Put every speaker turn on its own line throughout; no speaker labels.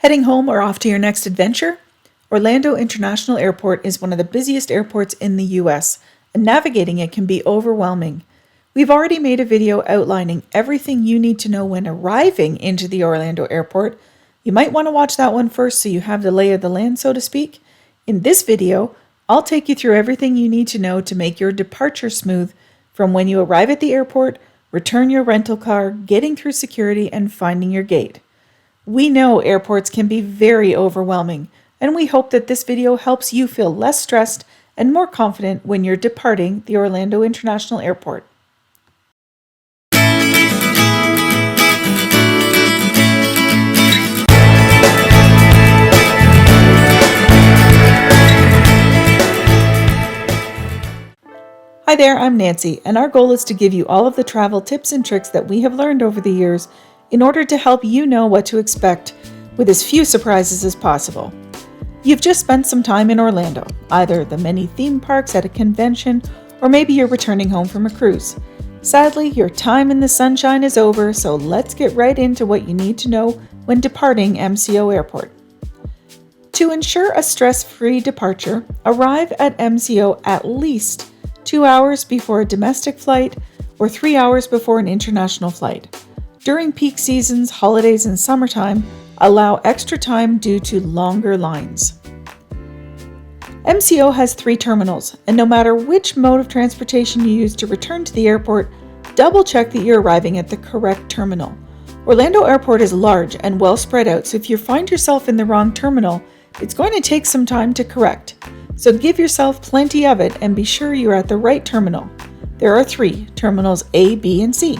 Heading home or off to your next adventure? Orlando International Airport is one of the busiest airports in the US, and navigating it can be overwhelming. We've already made a video outlining everything you need to know when arriving into the Orlando airport. You might want to watch that one first so you have the lay of the land, so to speak. In this video, I'll take you through everything you need to know to make your departure smooth from when you arrive at the airport, return your rental car, getting through security, and finding your gate. We know airports can be very overwhelming, and we hope that this video helps you feel less stressed and more confident when you're departing the Orlando International Airport. Hi there, I'm Nancy, and our goal is to give you all of the travel tips and tricks that we have learned over the years in order to help you know what to expect with as few surprises as possible. You've just spent some time in Orlando, either the many theme parks, at a convention, or maybe you're returning home from a cruise. Sadly, your time in the sunshine is over, so let's get right into what you need to know when departing MCO Airport. To ensure a stress-free departure, arrive at MCO at least 2 hours before a domestic flight or 3 hours before an international flight. During peak seasons, holidays, and summertime, allow extra time due to longer lines. MCO has 3 terminals, and no matter which mode of transportation you use to return to the airport, double check that you're arriving at the correct terminal. Orlando Airport is large and well spread out, so if you find yourself in the wrong terminal, it's going to take some time to correct. So give yourself plenty of it and be sure you're at the right terminal. There are 3, terminals A, B, and C.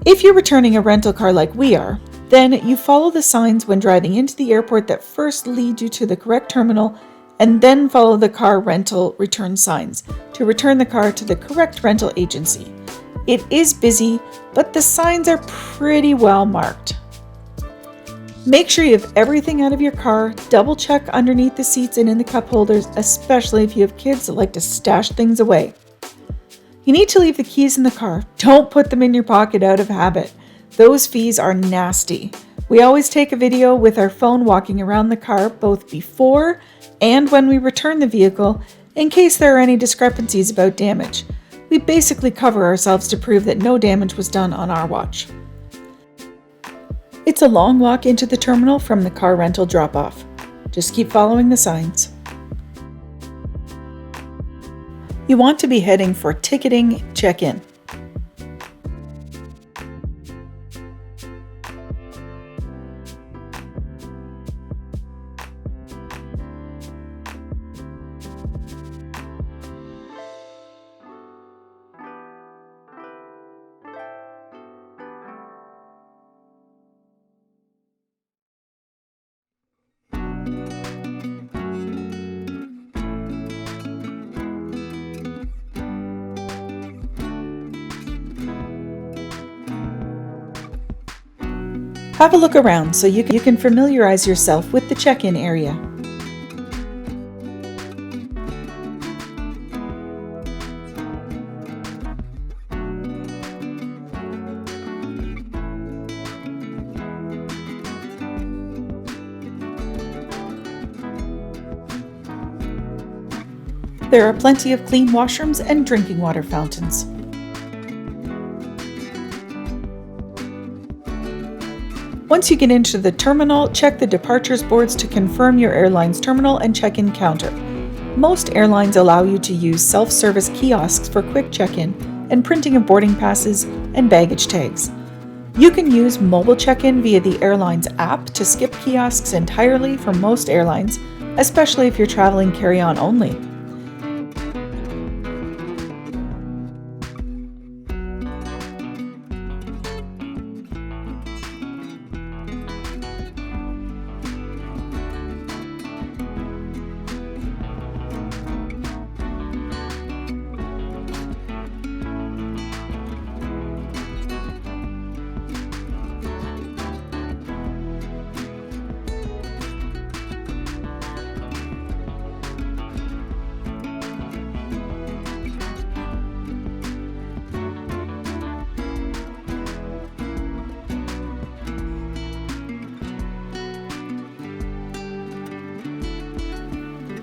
If you're returning a rental car like we are, then you follow the signs when driving into the airport that first lead you to the correct terminal, and then follow the car rental return signs to return the car to the correct rental agency. It is busy, but the signs are pretty well marked. Make sure you have everything out of your car. Double check underneath the seats and in the cup holders, especially if you have kids that like to stash things away. You need to leave the keys in the car. Don't put them in your pocket out of habit. Those fees are nasty. We always take a video with our phone walking around the car both before and when we return the vehicle in case there are any discrepancies about damage. We basically cover ourselves to prove that no damage was done on our watch. It's a long walk into the terminal from the car rental drop-off. Just keep following the signs. You want to be heading for ticketing check-in. Have a look around so you can familiarize yourself with the check-in area. There are plenty of clean washrooms and drinking water fountains. Once you get into the terminal, check the departures boards to confirm your airline's terminal and check-in counter. Most airlines allow you to use self-service kiosks for quick check-in and printing of boarding passes and baggage tags. You can use mobile check-in via the airline's app to skip kiosks entirely for most airlines, especially if you're traveling carry-on only.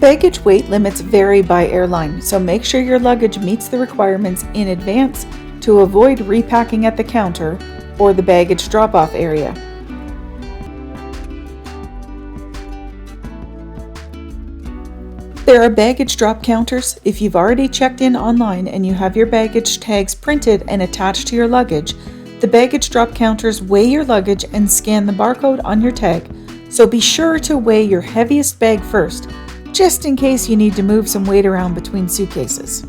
Baggage weight limits vary by airline, so make sure your luggage meets the requirements in advance to avoid repacking at the counter or the baggage drop-off area. There are baggage drop counters. If you've already checked in online and you have your baggage tags printed and attached to your luggage, the baggage drop counters weigh your luggage and scan the barcode on your tag, so be sure to weigh your heaviest bag first, just in case you need to move some weight around between suitcases.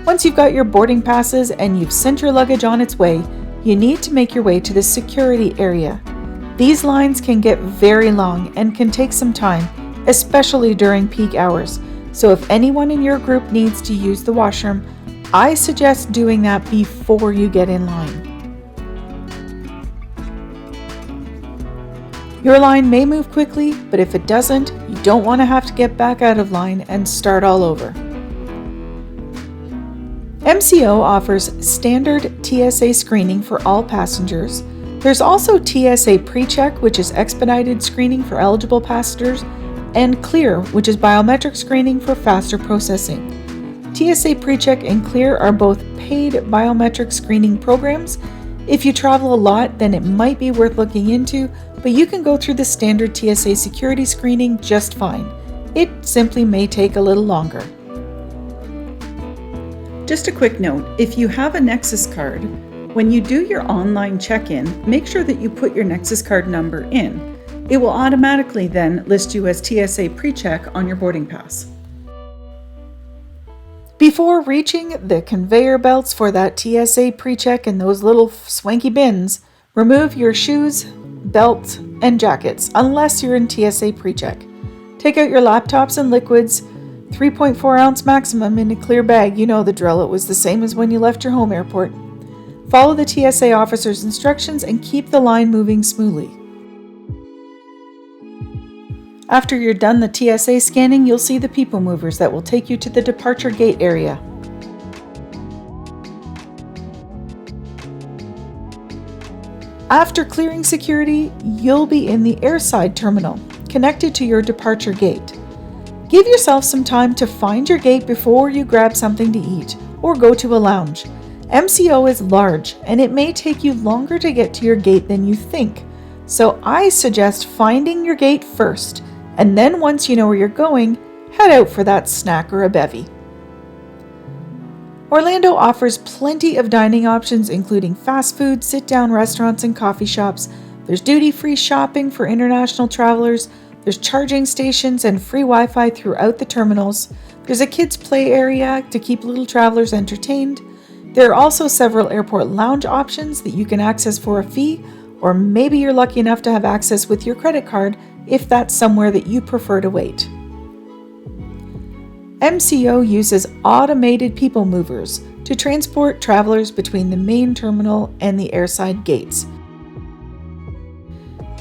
Once you've got your boarding passes and you've sent your luggage on its way, you need to make your way to the security area. These lines can get very long and can take some time, especially during peak hours. So if anyone in your group needs to use the washroom, I suggest doing that before you get in line. Your line may move quickly, but if it doesn't, you don't want to have to get back out of line and start all over. MCO offers standard TSA screening for all passengers. There's also TSA PreCheck, which is expedited screening for eligible passengers, and CLEAR, which is biometric screening for faster processing. TSA PreCheck and CLEAR are both paid biometric screening programs. If you travel a lot, then it might be worth looking into, but you can go through the standard TSA security screening just fine. It simply may take a little longer. Just a quick note, if you have a Nexus card, when you do your online check-in, make sure that you put your Nexus card number in. It will automatically then list you as TSA PreCheck on your boarding pass. Before reaching the conveyor belts for that TSA PreCheck and those little swanky bins, remove your shoes, belt, and jackets, unless you're in TSA PreCheck. Take out your laptops and liquids, 3.4 ounce maximum in a clear bag. You know the drill, it was the same as when you left your home airport. Follow the TSA officer's instructions and keep the line moving smoothly. After you're done the TSA scanning, you'll see the people movers that will take you to the departure gate area. After clearing security, you'll be in the airside terminal, connected to your departure gate. Give yourself some time to find your gate before you grab something to eat or go to a lounge. MCO is large and it may take you longer to get to your gate than you think, so I suggest finding your gate first. And then once you know where you're going, head out for that snack or a bevy. Orlando offers plenty of dining options, including fast food, sit-down restaurants, and coffee shops. There's duty-free shopping for international travelers. There's charging stations and free Wi-Fi throughout the terminals. There's a kids' play area to keep little travelers entertained. There are also several airport lounge options that you can access for a fee, or maybe you're lucky enough to have access with your credit card if that's somewhere that you prefer to wait. MCO uses automated people movers to transport travelers between the main terminal and the airside gates.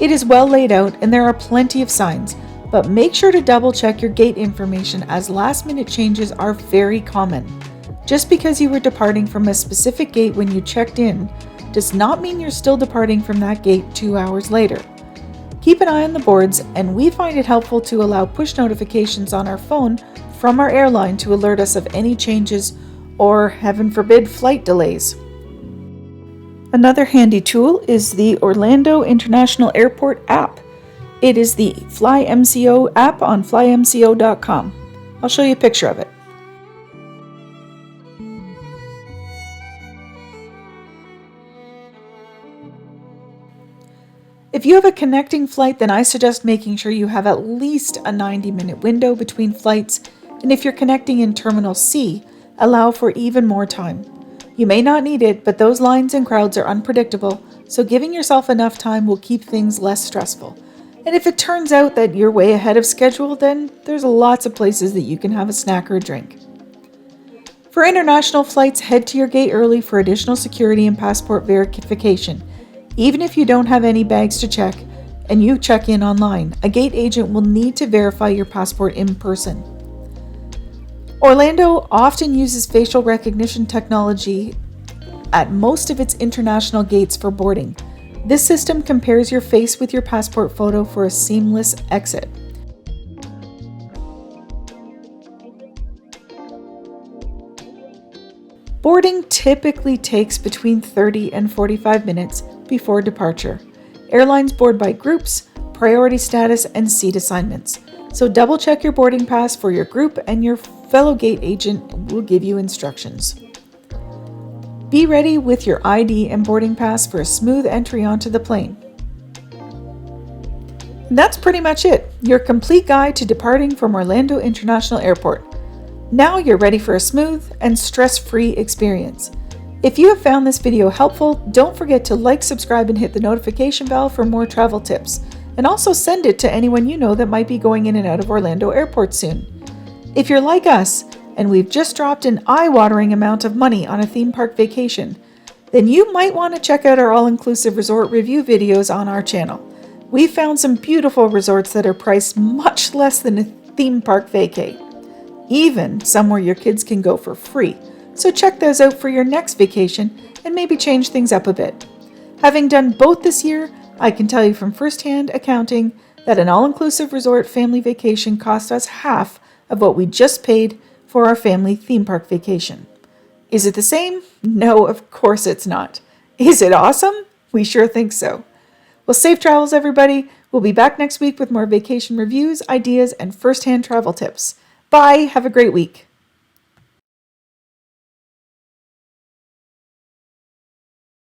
It is well laid out and there are plenty of signs, but make sure to double check your gate information as last-minute changes are very common. Just because you were departing from a specific gate when you checked in does not mean you're still departing from that gate 2 hours later. Keep an eye on the boards, and we find it helpful to allow push notifications on our phone from our airline to alert us of any changes or, heaven forbid, flight delays. Another handy tool is the Orlando International Airport app. It is the Fly MCO app on flymco.com. I'll show you a picture of it. If you have a connecting flight, then I suggest making sure you have at least a 90-minute window between flights, and if you're connecting in Terminal C, allow for even more time. You may not need it, but those lines and crowds are unpredictable, so giving yourself enough time will keep things less stressful. And if it turns out that you're way ahead of schedule, then there's lots of places that you can have a snack or a drink. For international flights, head to your gate early for additional security and passport verification. Even if you don't have any bags to check and you check in online, a gate agent will need to verify your passport in person. Orlando often uses facial recognition technology at most of its international gates for boarding. This system compares your face with your passport photo for a seamless exit. Boarding typically takes between 30 and 45 minutes before departure. Airlines board by groups, priority status, and seat assignments. So double check your boarding pass for your group, and your fellow gate agent will give you instructions. Be ready with your ID and boarding pass for a smooth entry onto the plane. And that's pretty much it, your complete guide to departing from Orlando International Airport. Now you're ready for a smooth and stress-free experience. If you have found this video helpful, don't forget to like, subscribe, and hit the notification bell for more travel tips. And also send it to anyone you know that might be going in and out of Orlando Airport soon. If you're like us, and we've just dropped an eye-watering amount of money on a theme park vacation, then you might want to check out our all-inclusive resort review videos on our channel. We've found some beautiful resorts that are priced much less than a theme park vacay. Even somewhere your kids can go for free. So check those out for your next vacation and maybe change things up a bit. Having done both this year, I can tell you from firsthand accounting that an all-inclusive resort family vacation cost us half of what we just paid for our family theme park vacation. Is it the same? No, of course it's not. Is it awesome? We sure think so. Well, safe travels, everybody. We'll be back next week with more vacation reviews, ideas, and first-hand travel tips. Bye. Have a great week.